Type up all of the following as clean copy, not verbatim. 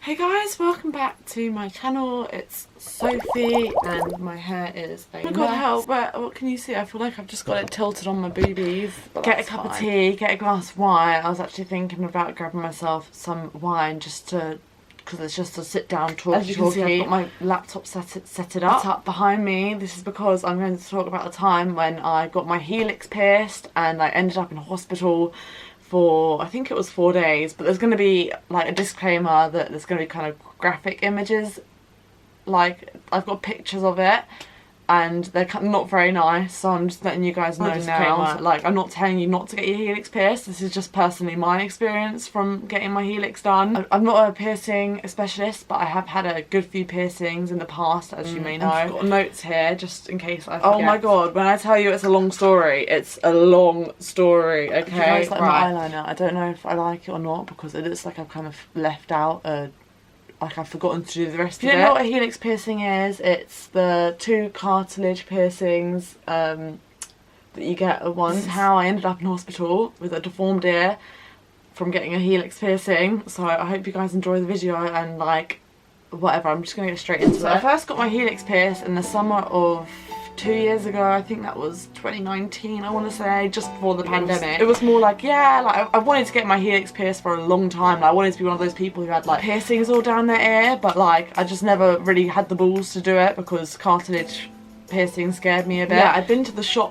Hey guys, welcome back to my channel. It's Sophie and my hair is a mess. Oh my god, help, what can you see? I feel like I've just got it tilted on my boobies. Get a cup of tea, get a glass of wine. I was actually thinking about grabbing myself some wine just to, because it's just a sit down talk. As you can see, I've got my laptop set it up behind me. This is because I'm going to talk about the time when I got my helix pierced and I ended up in hospital for, I think it was 4 days, but there's going to be like a disclaimer that there's going to be kind of graphic images. Like, I've got pictures of it and they're not very nice, so I'm just letting you guys know now. Like, I'm not telling you not to get your helix pierced. This is just personally my experience from getting my helix done. I'm not a piercing specialist, but I have had a good few piercings in the past, as you may know. I've got notes here just in case I forget. Oh my god, when I tell you it's a long story, it's a long story, okay? You guys like my eyeliner? I don't know if I like it or not because it looks like I've kind of left out like I've forgotten to do the rest of it. If you don't know what a helix piercing is, it's the 2 cartilage piercings that you get at once. This is how I ended up in hospital with a deformed ear from getting a helix piercing. So I hope you guys enjoy the video and like, whatever, I'm just going to get straight into it. I first got my helix pierced in the summer of 2 years ago. I think that was 2019, I want to say, just before the pandemic. It was more like, yeah, like I wanted to get my helix pierced for a long time. Like, I wanted to be one of those people who had like piercings all down their ear, but like I just never really had the balls to do it because cartilage piercing scared me a bit. Yeah, I'd been to the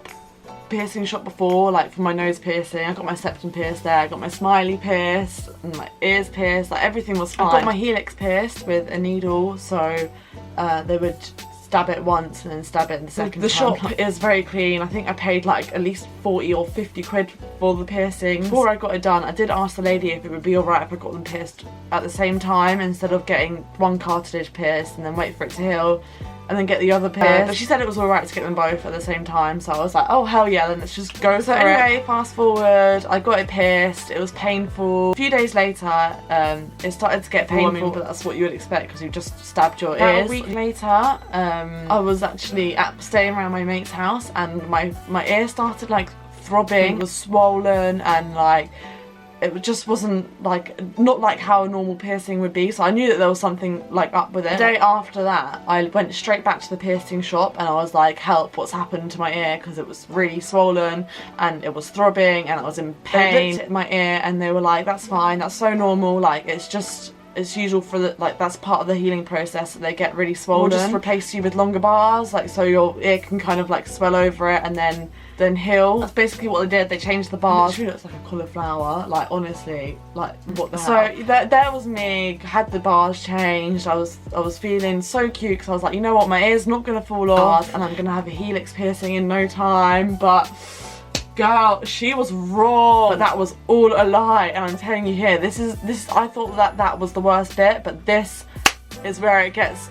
piercing shop before, like for my nose piercing. I got my septum pierced there, I got my smiley pierced and my ears pierced, like everything was fine. I got my helix pierced with a needle, so they would stab it once and then stab it in the second time. The shop is very clean. I think I paid like at least 40 or 50 quid for the piercings. Before I got it done, I did ask the lady if it would be alright if I got them pierced at the same time instead of getting one cartilage pierced and then wait for it to heal and then get the other pierced. But she said it was alright to get them both at the same time, so I was like, oh hell yeah, then let's just go for it. Anyway, fast forward, I got it pierced, it was painful. A few days later, it started to get painful, but that's what you would expect because you just stabbed your ears. About a week later, I was actually staying around my mate's house and my ear started like throbbing. It was swollen and like, it just wasn't like, not like how a normal piercing would be, so I knew that there was something like up with it. The day after that, I went straight back to the piercing shop and I was like, help, what's happened to my ear? Because it was really swollen and it was throbbing and I was in pain. They looked at my ear and they were like, that's fine, that's so normal, like it's usual for the, like, that's part of the healing process, that they get really swollen. We'll just replace you with longer bars, like so your ear can kind of like swell over it and then heal. That's basically what they did. They changed the bars. It literally looks like a cauliflower, like honestly, like what the hell. So there was me, had the bars changed. I was feeling so cute because I was like, you know what, my ear's not gonna fall off and I'm gonna have a helix piercing in no time, but girl, she was wrong. But that was all a lie, and I'm telling you here, this is I thought that was the worst bit, but this is where it gets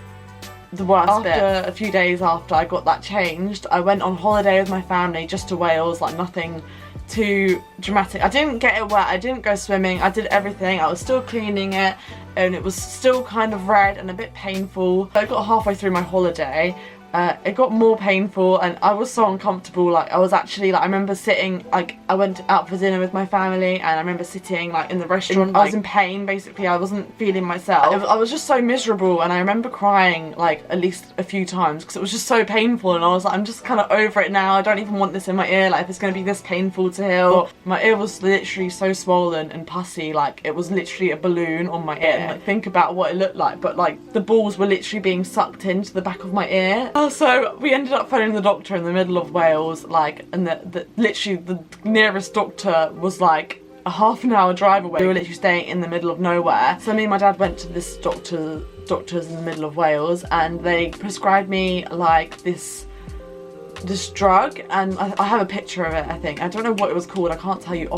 the worst bit. After a few days after I got that changed, I went on holiday with my family just to Wales, like nothing too dramatic. I didn't get it wet, I didn't go swimming, I did everything. I was still cleaning it and it was still kind of red and a bit painful. I got halfway through my holiday, it got more painful and I was so uncomfortable. Like I was actually, like I remember sitting, like I went out for dinner with my family and I remember sitting like in the restaurant. I was in pain basically, I wasn't feeling myself. I was just so miserable and I remember crying like at least a few times because it was just so painful and I was like, I'm just kind of over it now, I don't even want this in my ear, like if it's going to be this painful to heal. But my ear was literally so swollen and pussy, like it was literally a balloon on my ear. Like think about what it looked like, but like the balls were literally being sucked into the back of my ear. So we ended up phoning the doctor in the middle of Wales, like, and literally the nearest doctor was like a half-an-hour drive away. We were literally staying in the middle of nowhere. So me and my dad went to this doctor's in the middle of Wales and they prescribed me like this drug, and I have a picture of it, I think. I don't know what it was called, I can't tell you on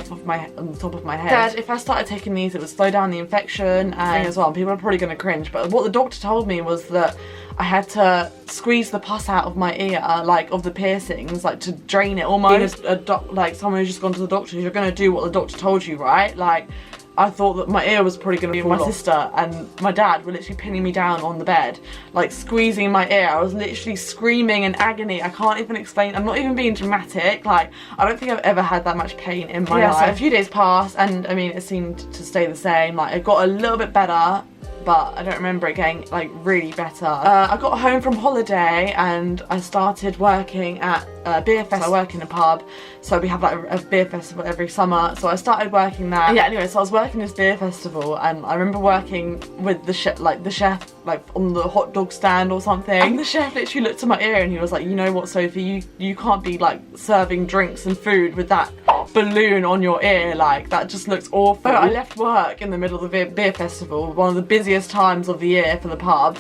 the top of my head. Dad, if I started taking these it would slow down the infection and as well, people are probably going to cringe, but what the doctor told me was that I had to squeeze the pus out of my ear, like of the piercings, like to drain it almost. Like someone who's just gone to the doctor, you're going to do what the doctor told you, right? Like I thought that my ear was probably going to be my sister and my dad were literally pinning me down on the bed, like squeezing my ear. I was literally screaming in agony. I can't even explain. I'm not even being dramatic. Like, I don't think I've ever had that much pain in my life. So a few days passed and I mean, it seemed to stay the same. Like, it got a little bit better but I don't remember it getting like really better. I got home from holiday and I started working at a beer festival. I work in a pub, so we have like a beer festival every summer, so I started working there. Yeah, anyway, so I was working this beer festival and I remember working with the chef like on the hot dog stand or something, and the chef literally looked at my ear and he was like, you know what, Sophie, you can't be like serving drinks and food with that balloon on your ear, like that just looks awful. So I left work in the middle of the beer festival, one of the busiest times of the year for the pub.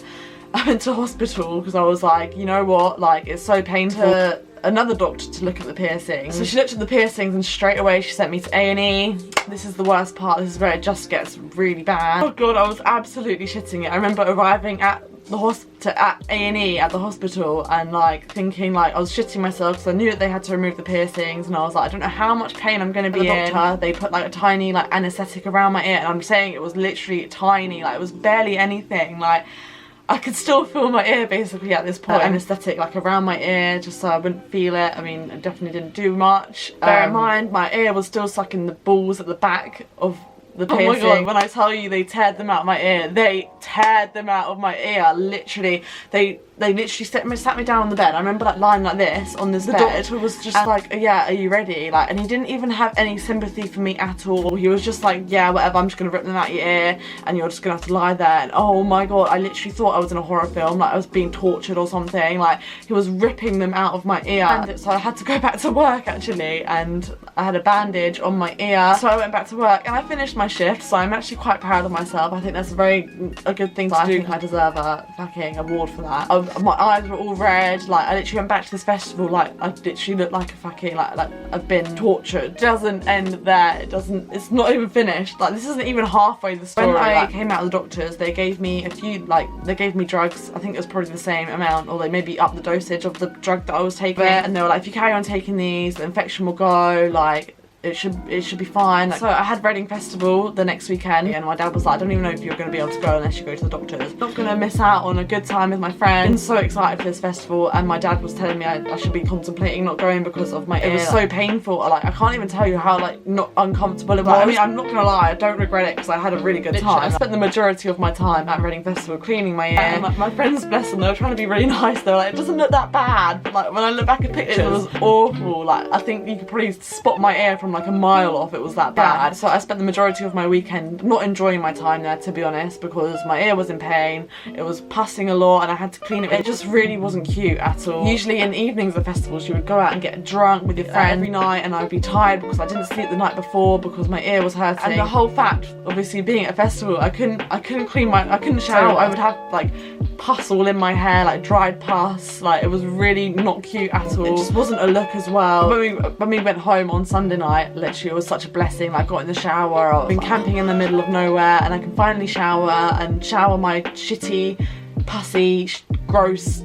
I went to hospital because I was like, you know what, like it's so painful. Another doctor to look at the piercings. So she looked at the piercings and straight away she sent me to A&E. This is the worst part, this is where it just gets really bad. Oh god, I was absolutely shitting it. I remember arriving at the A&E at the hospital and like thinking like I was shitting myself because I knew that they had to remove the piercings, and I was like, I don't know how much pain I'm going to be in. They put like a tiny like anaesthetic around my ear, and I'm saying it was literally tiny, like it was barely anything, like I could still feel my ear basically at this point. Anaesthetic like around my ear just so I wouldn't feel it. I mean, it definitely didn't do much. Bear in mind, my ear was still stuck in the balls at the back of the piercing. Oh my god, when I tell you they teared them out of my ear, they teared them out of my ear, literally. They literally sat me down on the bed. I remember like lying like this on this bed. The doctor was just like, yeah, are you ready? Like, and he didn't even have any sympathy for me at all. He was just like, yeah, whatever, I'm just gonna rip them out of your ear and you're just gonna have to lie there. And oh my god, I literally thought I was in a horror film, like I was being tortured or something. Like he was ripping them out of my ear. And so I had to go back to work actually, and I had a bandage on my ear. So I went back to work and I finished my shift, so I'm actually quite proud of myself. I think that's a good thing to do. I think I deserve a fucking award for that. My eyes were all red, like I literally went back to this festival like I literally looked like a fucking like I've been tortured. It doesn't end there, it's not even finished, like this isn't even halfway the story. When I came out of the doctors, they gave me they gave me drugs. I think it was probably the same amount, or they maybe upped the dosage of the drug that I was taking, and they were like, if you carry on taking these, the infection will go, like it should be fine. So I had Reading Festival the next weekend and my dad was like, I don't even know if you're going to be able to go unless you go to the doctors. Not going to miss out on a good time with my friends. I'm so excited for this festival, and my dad was telling me I should be contemplating not going because of my ear. It was so painful, like I can't even tell you how like not uncomfortable it was. I mean, I'm not going to lie, I don't regret it because I had a really good time. I spent the majority of my time at Reading Festival cleaning my ear, and like, my friends, bless them, they were trying to be really nice. They were like, it doesn't look that bad. But, like when I look back at pictures, it was awful. Like I think you could probably spot my ear from like a mile off, it was that bad. So I spent the majority of my weekend not enjoying my time there, to be honest, because my ear was in pain, it was passing a lot and I had to clean it. It just really wasn't cute at all. Usually in evenings at festivals you would go out and get drunk with your friend every night, and I'd be tired because I didn't sleep the night before because my ear was hurting. And the whole fact, obviously being at a festival, I couldn't shower. I would have like pus all in my hair, like dried pus, like it was really not cute at all. It just wasn't a look as well. When we went home on Sunday night, literally it was such a blessing. Like, I got in the shower, I've been camping in the middle of nowhere and I can finally shower my shitty, pussy, gross,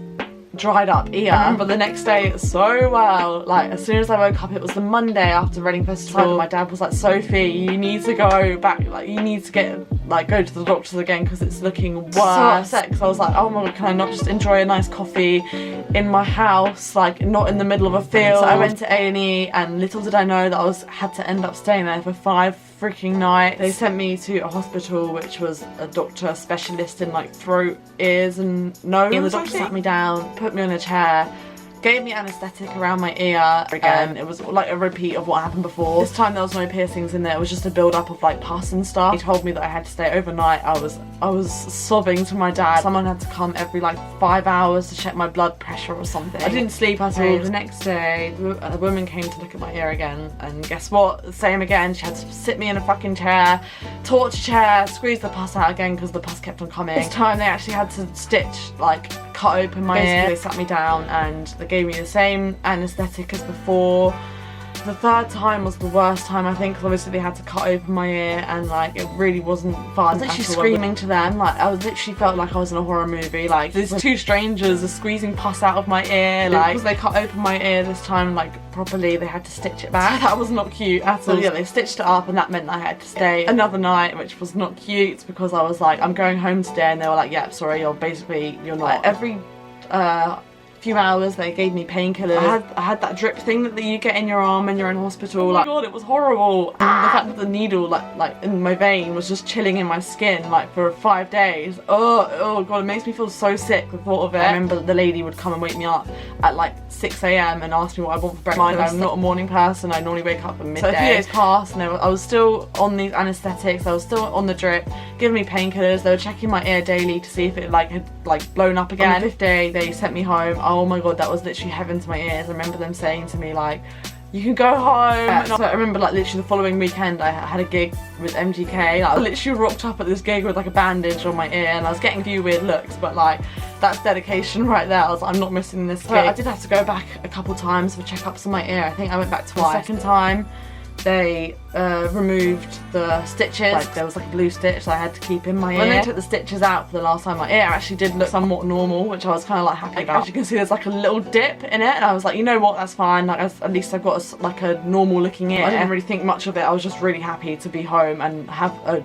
dried up ear. But the next day so well, like as soon as I woke up, it was the Monday after Reading Festival, my dad was like, Sophie, you need to go back, like you need to go to the doctors again because it's looking worse. So upset because I was like, oh my god, can I not just enjoy a nice coffee in my house, like not in the middle of a field? So I went to A&E, and little did I know that I had to end up staying there for 5 freaking nights. They sent me to a hospital which was a doctor specialist in like throat, ears and nose. And the doctor sat me down, put me on a chair, gave me anaesthetic around my ear again. It was like a repeat of what happened before. This time there was no piercings in there, it was just a build up of like pus and stuff. He told me that I had to stay overnight. I was sobbing to my dad. Someone had to come every like 5 hours to check my blood pressure or something. I didn't sleep at all. The next day a woman came to look at my ear again, and guess what? Same again. She had to sit me in a fucking chair, torture chair, squeeze the pus out again because the pus kept on coming. This time they actually had to stitch, like cut open my ear. They sat me down and they gave me the same anaesthetic as before. The third time was the worst time, I think, because obviously they had to cut open my ear and like it really wasn't fun. I was literally screaming to them, like I was literally felt like I was in a horror movie. Like these 2 strangers are squeezing pus out of my ear, like because they cut open my ear this time like properly, they had to stitch it back. That was not cute at all. So yeah, they stitched it up and that meant I had to stay another night, which was not cute because I was like, I'm going home today, and they were like, yeah, sorry, you're not. Every few hours. They gave me painkillers. I had that drip thing that you get in your arm when you're in hospital. Oh my god, it was horrible. And the fact that the needle like in my vein was just chilling in my skin like for 5 days. Oh god, it makes me feel so sick, the thought of it. I remember that the lady would come and wake me up at like 6 AM and ask me what I want for breakfast. I'm not a morning person. I normally wake up at midday. So a few days passed and I was still on these anaesthetics. I was still on the drip, giving me painkillers. They were checking my ear daily to see if it like had like blown up again. On the 5th day they sent me home. Oh my god, that was literally heaven to my ears. I remember them saying to me like, you can go home. Yeah, so I remember like literally the following weekend I had a gig with MGK. Like, I literally rocked up at this gig with like a bandage on my ear and I was getting a few weird looks, but like that's dedication right there. I was like, I'm not missing this gig. I did have to go back a couple times for checkups on my ear. I think I went back twice. The second time they removed the stitches. Like there was like a blue stitch that I had to keep in my ear. When they took the stitches out for the last time, my ear actually did look somewhat normal, which I was kind of like happy about. As you can see, there's like a little dip in it and I was like, you know what, that's fine. Like at least I've got like a normal looking ear. I didn't really think much of it. I was just really happy to be home and have a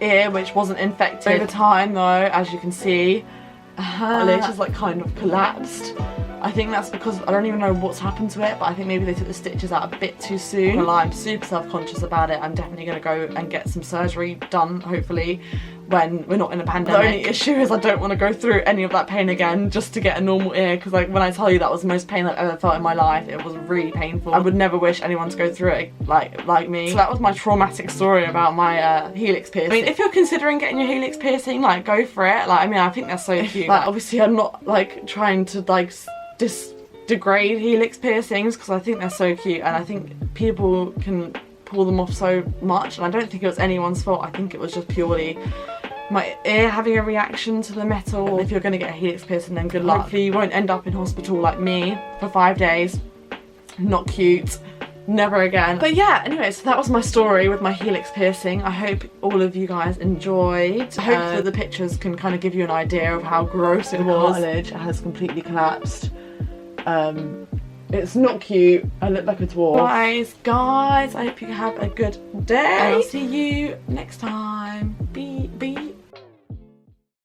ear which wasn't infected. Over time though, as you can see, my lid just like kind of collapsed. I think that's because I don't even know what's happened to it, but I think maybe they took the stitches out a bit too soon. Well, I'm super self-conscious about it. I'm definitely going to go and get some surgery done, hopefully, when we're not in a pandemic. The only issue is I don't want to go through any of that pain again just to get a normal ear, because like when I tell you that was the most pain I've ever felt in my life, it was really painful. I would never wish anyone to go through it like me. So that was my traumatic story about my helix piercing. I mean, if you're considering getting your helix piercing, like go for it. Like I mean, I think that's so cute. Like obviously I'm not like trying to like degrade helix piercings because I think they're so cute and I think people can pull them off so much, and I don't think it was anyone's fault. I think it was just purely my ear having a reaction to the metal. And if you're going to get a helix piercing, then good luck. Hopefully you won't end up in hospital like me for 5 days. Not cute. Never again. But yeah, anyway, so that was my story with my helix piercing. I hope all of you guys enjoyed. I hope that the pictures can kind of give you an idea of how gross it was. The cartilage has completely collapsed. It's not cute. I look like a dwarf. Guys, I hope you have a good day. And I'll see you next time.